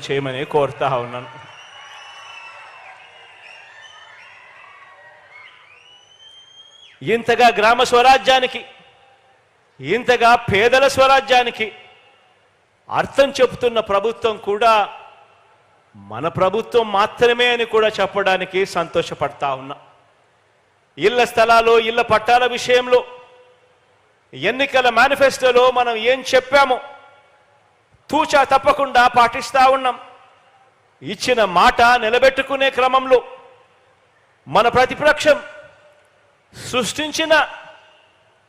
చేయమని కోరుతా ఉన్నాను. ఇంతగా గ్రామ స్వరాజ్యానికి, ఇంతగా పేదల స్వరాజ్యానికి అర్థం చెబుతున్న ప్రభుత్వం కూడా మన ప్రభుత్వం మాత్రమే అని కూడా చెప్పడానికి సంతోషపడతా ఉన్నా. ఇళ్ల స్థలాలు, ఇళ్ల పట్టాల విషయంలో ఎన్నికల మేనిఫెస్టోలో మనం ఏం చెప్పామో తూచా తప్పకుండా పాటిస్తా ఉన్నాం. ఇచ్చిన మాట నిలబెట్టుకునే క్రమంలో మన ప్రతిపక్షం సృష్టించిన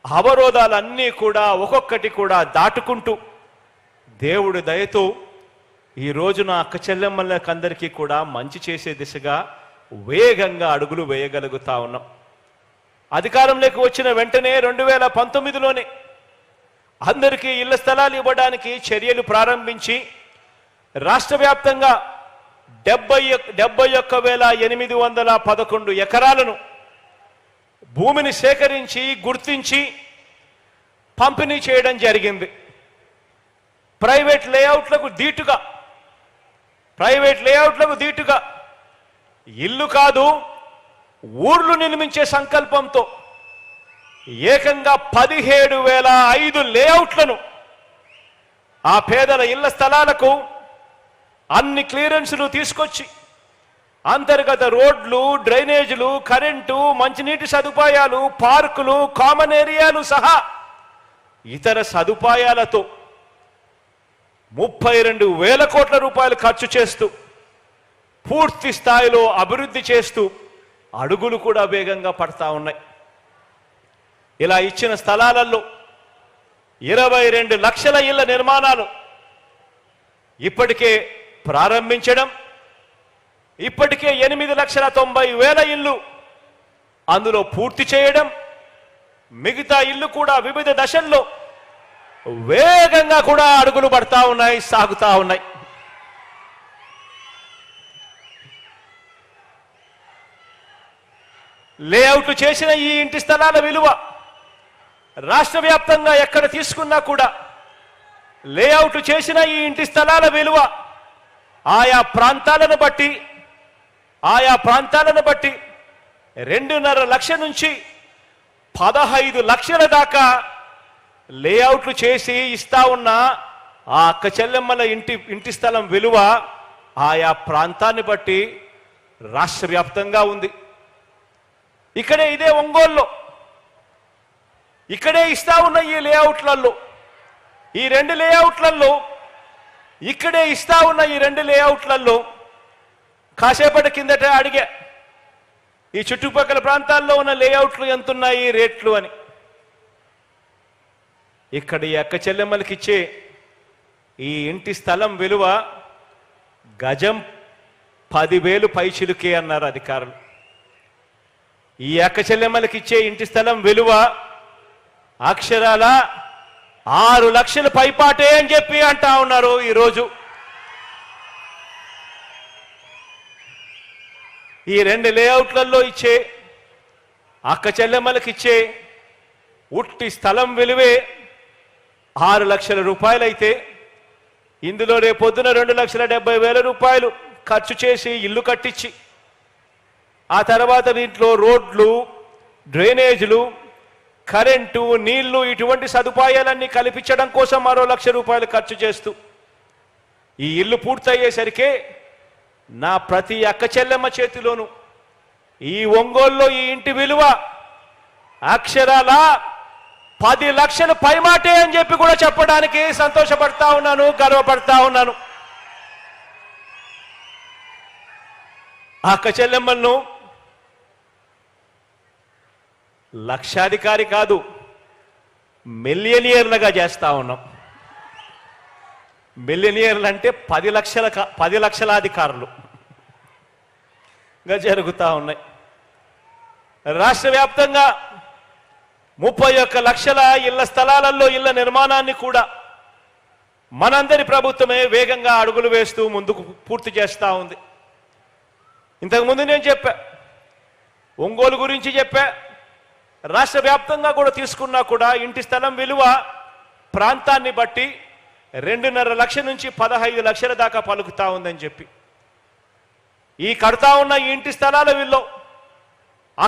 అవరోధాలన్నీ కూడా ఒక్కొక్కటి కూడా దాటుకుంటూ దేవుడి దయతో ఈ రోజున అక్క చెల్లెమ్మలకందరికీ కూడా మంచి చేసే దిశగా వేగంగా అడుగులు వేయగలుగుతా ఉన్నాం. అధికారంలోకి వచ్చిన వెంటనే 2019లోనే అందరికీ ఇళ్ల స్థలాలు ఇవ్వడానికి చర్యలు ప్రారంభించి రాష్ట్ర వ్యాప్తంగా 71,811 ఎకరాలను భూమిని సేకరించి గుర్తించి పంపిణీ చేయడం జరిగింది. ప్రైవేట్ లేఅవుట్లకు దీటుగా ఇల్లు కాదు ఊర్లు నిర్మించే సంకల్పంతో ఏకంగా 17,005 లేఅవుట్లను ఆ పేదల ఇళ్ల స్థలాలకు అన్ని క్లియరెన్సులు తీసుకొచ్చి అంతర్గత రోడ్లు, డ్రైనేజీలు, కరెంటు, మంచినీటి సదుపాయాలు, పార్కులు, కామన్ ఏరియాలు సహా ఇతర సదుపాయాలతో 32,000 కోట్ల రూపాయలు ఖర్చు చేస్తూ పూర్తి స్థాయిలో అభివృద్ధి చేస్తూ అడుగులు కూడా వేగంగా పడతా ఉన్నాయి. ఇలా ఇచ్చిన స్థలాలలో 22 లక్షల ఇళ్ల నిర్మాణాలు ఇప్పటికే ప్రారంభించడం, ఇప్పటికే 8,90,000 ఇళ్ళు అందులో పూర్తి చేయడం, మిగతా ఇళ్ళు కూడా వివిధ దశల్లో వేగంగా కూడా అడుగులు పడతా ఉన్నాయి, సాగుతా ఉన్నాయి. లేఅవుట్లు చేసిన ఈ ఇంటి స్థలాల విలువ రాష్ట్ర వ్యాప్తంగా ఎక్కడ తీసుకున్నా కూడా లేఅవుట్లు చేసిన ఈ ఇంటి స్థలాల విలువ ఆయా ప్రాంతాలను బట్టి 2.5 లక్షల నుంచి 15 లక్షల దాకా లేఅవుట్లు చేసి ఇస్తా ఉన్న ఆ అక్క చెల్లెమ్మల ఇంటి స్థలం విలువ ఆయా ప్రాంతాన్ని బట్టి రాష్ట్ర వ్యాప్తంగా ఉంది. ఇక్కడే ఇదే ఒంగోలులో ఇక్కడే ఇస్తా ఉన్న ఈ లేఅవుట్లలో ఈ 2 లేఅవుట్లలో ఇక్కడే ఇస్తా ఉన్న ఈ 2 లేఅవుట్లలో కాసేపటి కిందట అడిగా ఈ చుట్టుపక్కల ప్రాంతాల్లో ఉన్న లేఅవుట్లు ఎంతున్నాయి రేట్లు అని. ఇక్కడ ఈ అక్క చెల్లెమ్మలకి ఇచ్చే ఈ ఇంటి స్థలం విలువ గజం 10,000 పైచిలుకే అన్నారు అధికారులు. ఈ అక్క చెల్లెమ్మలకి ఇచ్చే ఇంటి స్థలం విలువ అక్షరాల 6 లక్షల పైపాటే అని చెప్పి అంటా ఉన్నారు. ఈరోజు ఈ 2 లేఅవుట్లలో ఇచ్చే అక్క చెల్లెమ్మలకి ఇచ్చే ఉట్టి స్థలం విలువే 6 లక్షల రూపాయలైతే ఇందులో రేపొద్దున 2,70,000 రూపాయలు ఖర్చు చేసి ఇల్లు కట్టించి ఆ తర్వాత దీంట్లో రోడ్లు, డ్రైనేజీలు, కరెంటు, నీళ్లు ఇటువంటి సదుపాయాలన్నీ కల్పించడం కోసం మరో 1 లక్ష రూపాయలు ఖర్చు చేస్తూ ఈ ఇల్లు పూర్తయ్యేసరికే నా ప్రతి అక్క చెల్లెమ్మ చేతిలోనూ ఈ ఒంగోలులో ఈ ఇంటి విలువ అక్షరాల 10 లక్షలు పైమాటే అని చెప్పి కూడా చెప్పడానికి సంతోషపడతా ఉన్నాను, గర్వపడతా ఉన్నాను. అక్క చెల్లెమ్మలను లక్షాధికారి కాదు మిలియనియర్లుగా చేస్తా ఉన్నాం. మిలియనియర్లు అంటే 10 లక్షలాధికారులుగా జరుగుతూ ఉన్నాయి. రాష్ట్ర వ్యాప్తంగా 31 లక్షల ఇళ్ల స్థలాలలో ఇళ్ల నిర్మాణాన్ని కూడా మనందరి ప్రభుత్వమే వేగంగా అడుగులు వేస్తూ ముందుకు పూర్తి చేస్తూ ఉంది. ఇంతకుముందు నేను చెప్పా, ఒంగోలు గురించి చెప్పా, రాష్ట్ర వ్యాప్తంగా కూడా తీసుకున్నా కూడా ఇంటి స్థలం విలువ ప్రాంతాన్ని బట్టి 2.5 లక్షల నుంచి 15 లక్షల దాకా పలుకుతా ఉందని చెప్పి ఈ కడతా ఉన్న ఈ ఇంటి స్థలాల విల్లో